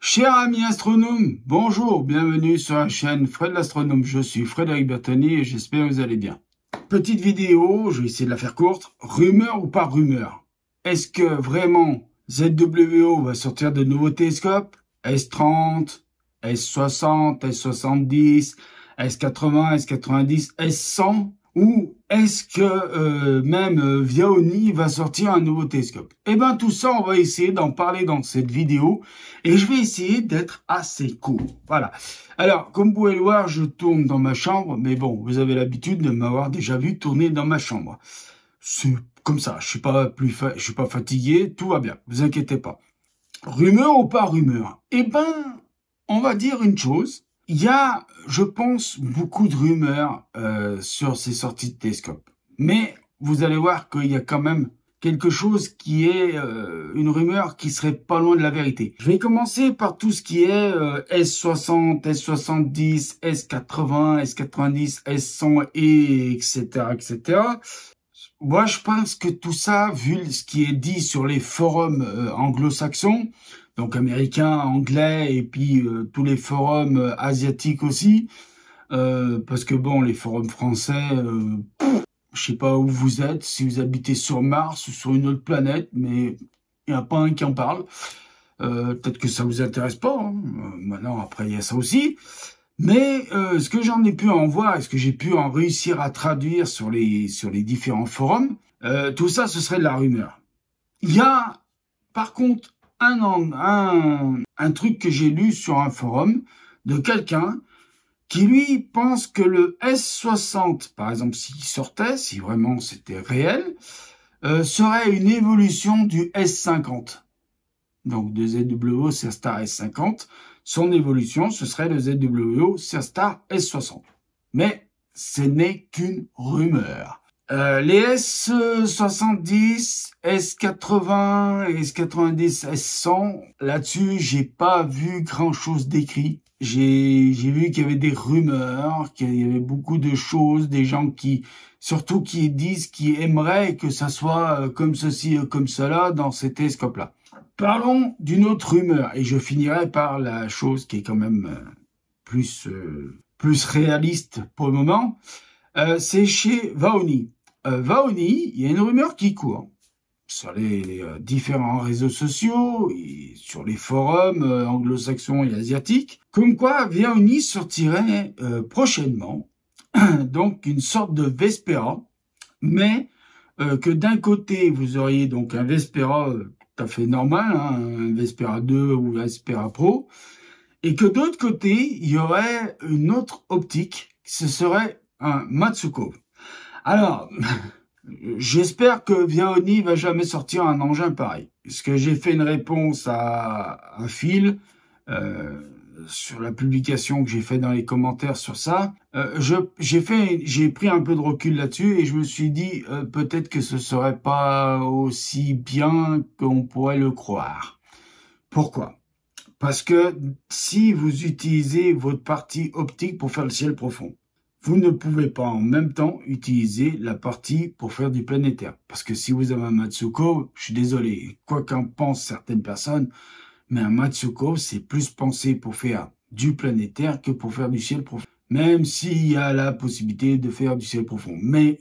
Cher ami astronome, bonjour, bienvenue sur la chaîne Fred l'astronome. Je suis Frédéric Bertoni et j'espère que vous allez bien. Petite vidéo, je vais essayer de la faire courte. Rumeur ou pas rumeur? Est-ce que vraiment ZWO va sortir de nouveaux télescopes? S30, S60, S70, S80, S90, S100? Ou est-ce que même Viaoni va sortir un nouveau télescope? Eh bien tout ça, on va essayer d'en parler dans cette vidéo. Et je vais essayer d'être assez court. Voilà. Alors, comme vous pouvez le voir, je tourne dans ma chambre. Mais bon, vous avez l'habitude de m'avoir déjà vu tourner dans ma chambre. C'est comme ça. Je suis pas fatigué. Tout va bien. Vous inquiétez pas. Rumeur ou pas rumeur? Eh ben, on va dire une chose. Il y a, je pense, beaucoup de rumeurs sur ces sorties de télescope. Mais vous allez voir qu'il y a quand même quelque chose qui est une rumeur qui serait pas loin de la vérité. Je vais commencer par tout ce qui est S60, S70, S80, S90, S100 et etc. etc. Moi, je pense que tout ça, vu ce qui est dit sur les forums anglo-saxons, donc américains, anglais, et puis tous les forums asiatiques aussi, parce que bon, les forums français, je sais pas où vous êtes, si vous habitez sur Mars ou sur une autre planète, mais il n'y a pas un qui en parle. Peut-être que ça vous intéresse pas, hein. Maintenant, après, il y a ça aussi. Mais ce que j'en ai pu en voir, et ce que j'ai pu en réussir à traduire sur les différents forums, tout ça, ce serait de la rumeur. Il y a, par contre, un truc que j'ai lu sur un forum de quelqu'un qui, lui, pense que le S60, par exemple, s'il sortait, si vraiment c'était réel, serait une évolution du S50. Donc, de ZWO Cerstar S50. Son évolution, ce serait le ZWO Cerstar S60. Mais ce n'est qu'une rumeur. Les S70, S80, S90, S100, là-dessus, j'ai pas vu grand-chose d'écrit. J'ai vu qu'il y avait des rumeurs, qu'il y avait beaucoup de choses, des gens qui, surtout qui disent, qui aimeraient que ça soit comme ceci, comme cela dans ces télescopes-là. Parlons d'une autre rumeur, et je finirai par la chose qui est quand même plus réaliste pour le moment. C'est chez Vaoni. Vaoni, il y a une rumeur qui court sur les différents réseaux sociaux et sur les forums anglo-saxons et asiatiques, comme quoi Vaoni sortirait prochainement donc une sorte de Vespera, mais que d'un côté vous auriez donc un Vespera tout à fait normal, hein, un Vespera 2 ou un Vespera Pro, et que d'autre côté il y aurait une autre optique, ce serait un Matsukov. Alors, j'espère que Viaoni va jamais sortir un engin pareil. Parce que j'ai fait une réponse à Phil sur la publication que j'ai fait dans les commentaires sur ça. J'ai pris un peu de recul là-dessus et je me suis dit peut-être que ce serait pas aussi bien qu'on pourrait le croire. Pourquoi? Parce que si vous utilisez votre partie optique pour faire le ciel profond, vous ne pouvez pas en même temps utiliser la partie pour faire du planétaire. Parce que si vous avez un Matsukov, je suis désolé, quoi qu'en pensent certaines personnes, mais un Matsukov, c'est plus pensé pour faire du planétaire que pour faire du ciel profond. Même s'il y a la possibilité de faire du ciel profond. Mais,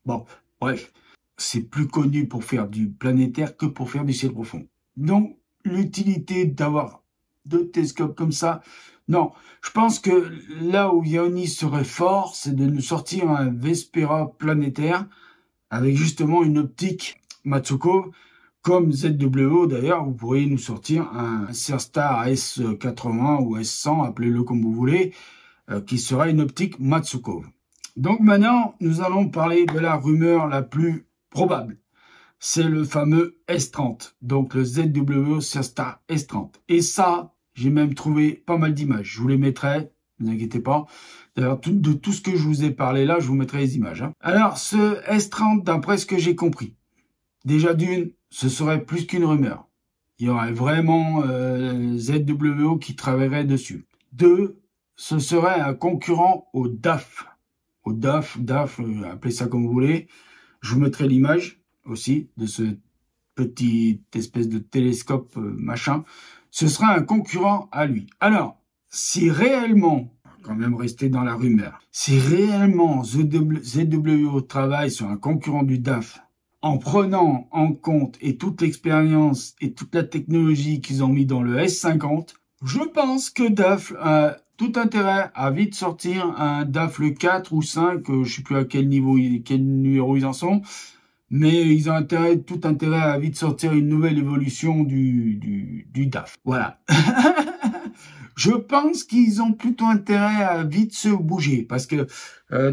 bon, bref, c'est plus connu pour faire du planétaire que pour faire du ciel profond. Donc, l'utilité d'avoir deux télescopes comme ça, non, je pense que là où Viaoni serait fort, c'est de nous sortir un Vespera planétaire avec justement une optique Matsukov, comme ZWO d'ailleurs, vous pourriez nous sortir un Cerstar S80 ou S100, appelez-le comme vous voulez, qui sera une optique Matsukov. Donc maintenant, nous allons parler de la rumeur la plus probable. C'est le fameux S30, donc le ZWO Cerstar S30. Et ça, j'ai même trouvé pas mal d'images. Je vous les mettrai, ne vous inquiétez pas. D'ailleurs, de tout ce que je vous ai parlé là, je vous mettrai les images. Alors, ce S30, d'après ce que j'ai compris, déjà d'une, ce serait plus qu'une rumeur. Il y aurait vraiment ZWO qui travaillerait dessus. Deux, ce serait un concurrent au DAF. Au DAF, appelez ça comme vous voulez. Je vous mettrai l'image aussi de ce petit espèce de télescope machin. ce sera un concurrent à lui. Alors, si réellement, quand même rester dans la rumeur, si réellement ZWO travaille sur un concurrent du DAF, en prenant en compte et toute l'expérience et toute la technologie qu'ils ont mis dans le S50, je pense que DAF a tout intérêt à vite sortir un DAF le 4 ou 5, je sais plus à quel niveau, quel numéro ils en sont, mais ils ont tout intérêt à vite sortir une nouvelle évolution du DAF. Voilà. Je pense qu'ils ont plutôt intérêt à vite se bouger, parce que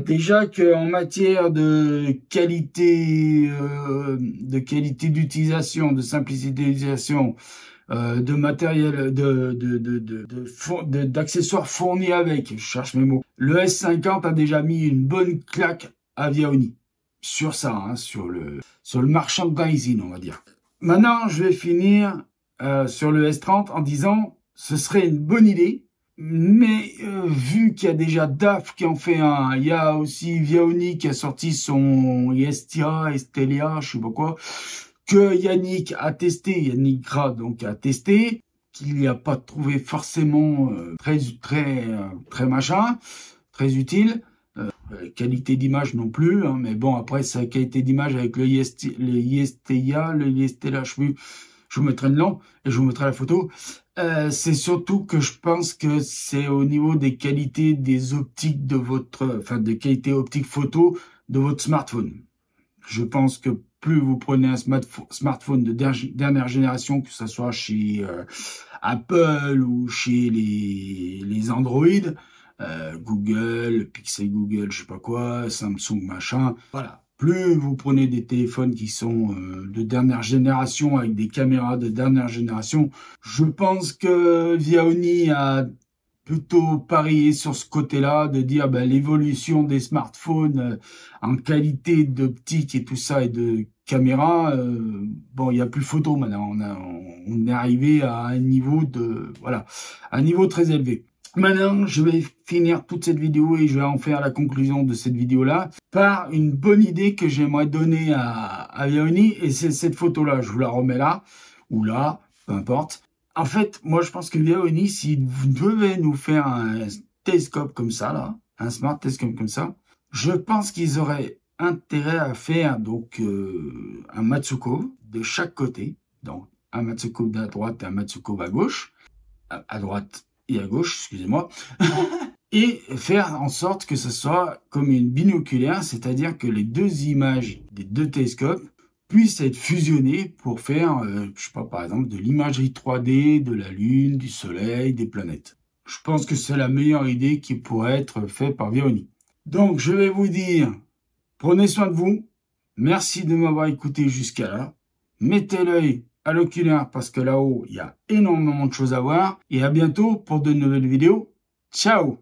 déjà qu'en matière de qualité d'utilisation, de simplicité d'utilisation, de matériel, d'accessoires fournis avec, je cherche mes mots, le S50 a déjà mis une bonne claque à Viomi sur ça, hein, sur le merchandising, on va dire. Maintenant, je vais finir sur le S30 en disant, ce serait une bonne idée, mais vu qu'il y a déjà DAF qui en fait un, il y a aussi Viomi qui a sorti son Estelia, je sais pas quoi, que Yannick a testé, Yannick Gras donc a testé, qu'il n'y a pas trouvé forcément très machin, très utile. Qualité d'image non plus, hein, mais bon, après, sa qualité d'image avec le Iestea, je vous mettrai le nom et je vous mettrai la photo. C'est surtout que je pense que c'est au niveau des qualités des optiques de votre, enfin, des qualités optiques photo de votre smartphone. Je pense que plus vous prenez un smartphone de dernière génération, que ce soit chez Apple ou chez les Android, Google, Pixel Google, je sais pas quoi, Samsung machin, voilà. Plus vous prenez des téléphones qui sont de dernière génération avec des caméras de dernière génération, je pense que Viomi a plutôt parié sur ce côté-là, de dire ben, l'évolution des smartphones en qualité d'optique et tout ça et de caméra, bon, il n'y a plus photo maintenant, on est arrivé à un niveau un niveau très élevé. Maintenant, je vais finir toute cette vidéo et je vais en faire la conclusion de cette vidéo-là par une bonne idée que j'aimerais donner à Viomi, et c'est cette photo-là. Je vous la remets là, ou là, peu importe. En fait, moi, je pense que Viomi, s'il devait nous faire un télescope comme ça, là, un smart télescope comme ça, je pense qu'ils auraient intérêt à faire donc un Matsuko de chaque côté. Donc, un Matsuko à droite et un Matsuko à gauche. À droite et à gauche, excusez-moi, et faire en sorte que ce soit comme une binoculaire, c'est-à-dire que les deux images des deux télescopes puissent être fusionnées pour faire, je sais pas, par exemple, de l'imagerie 3D, de la Lune, du Soleil, des planètes. Je pense que c'est la meilleure idée qui pourrait être faite par Viomi. Donc, je vais vous dire, prenez soin de vous, merci de m'avoir écouté jusqu'à là, mettez l'œil à l'oculaire parce que là-haut, il y a énormément de choses à voir. Et à bientôt pour de nouvelles vidéos. Ciao!